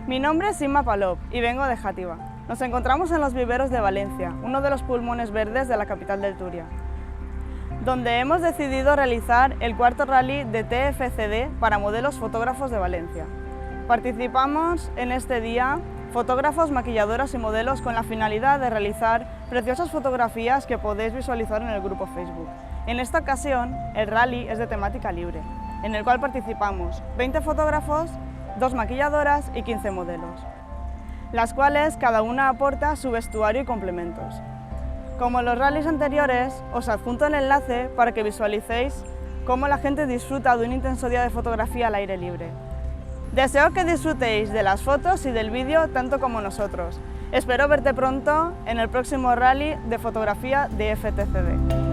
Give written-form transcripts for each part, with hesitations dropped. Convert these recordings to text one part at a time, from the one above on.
Mi nombre es Inma Palop y vengo de Játiva. Nos encontramos en los viveros de Valencia, uno de los pulmones verdes de la capital del Turia, donde hemos decidido realizar el cuarto rally de TFCD para modelos fotógrafos de Valencia. Participamos en este día fotógrafos, maquilladoras y modelos con la finalidad de realizar preciosas fotografías que podéis visualizar en el grupo Facebook. En esta ocasión, el rally es de temática libre, en el cual participamos 20 fotógrafos, 2 maquilladoras y 15 modelos, las cuales cada una aporta su vestuario y complementos. Como en los rallies anteriores, os adjunto el enlace para que visualicéis cómo la gente disfruta de un intenso día de fotografía al aire libre. Deseo que disfrutéis de las fotos y del vídeo tanto como nosotros. Espero verte pronto en el próximo rally de fotografía de FTCD.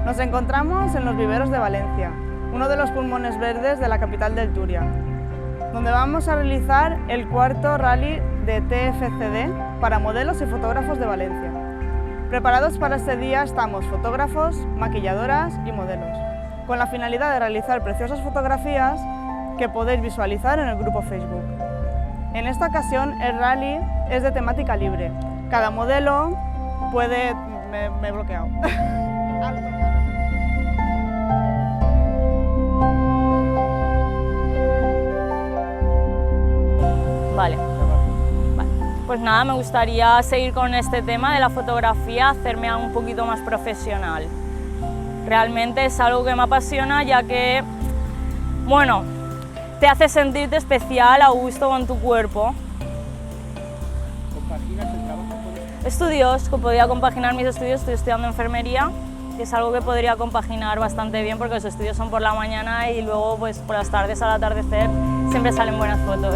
Nos encontramos en los Viveros de Valencia, uno de los pulmones verdes de la capital del Turia, donde vamos a realizar el cuarto rally de TFCD para modelos y fotógrafos de Valencia. Preparados para este día estamos fotógrafos, maquilladoras y modelos, con la finalidad de realizar preciosas fotografías que podéis visualizar en el grupo Facebook. En esta ocasión el rally es de temática libre. Cada modelo puede... me he bloqueado. Vale. Pues nada, me gustaría seguir con este tema de la fotografía, hacerme un poquito más profesional. Realmente es algo que me apasiona, ya que, bueno, te hace sentirte especial, a gusto con tu cuerpo. ¿Compaginas el trabajo con esto? Estudios, que podría compaginar mis estudios, estoy estudiando enfermería, que es algo que podría compaginar bastante bien porque los estudios son por la mañana y luego pues por las tardes al atardecer siempre salen buenas fotos.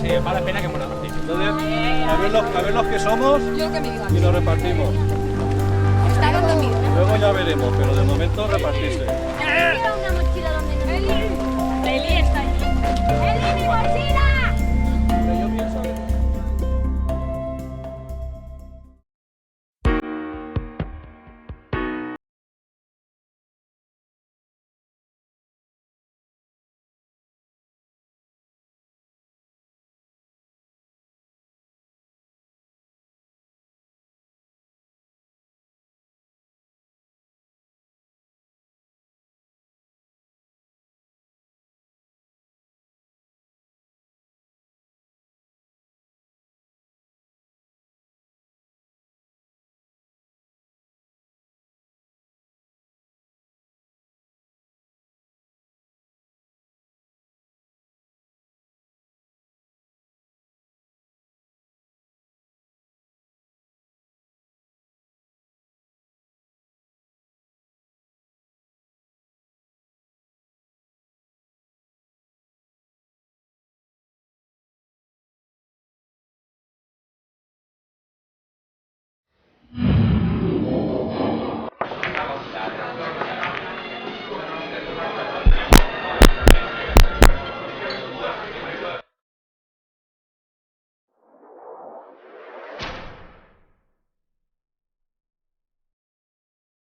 Sí, vale la pena que moramos. Entonces, a ver los que somos y nos repartimos. Luego ya veremos, pero de momento repartirse. Eli está allí. ¡Eli, mi bolsito!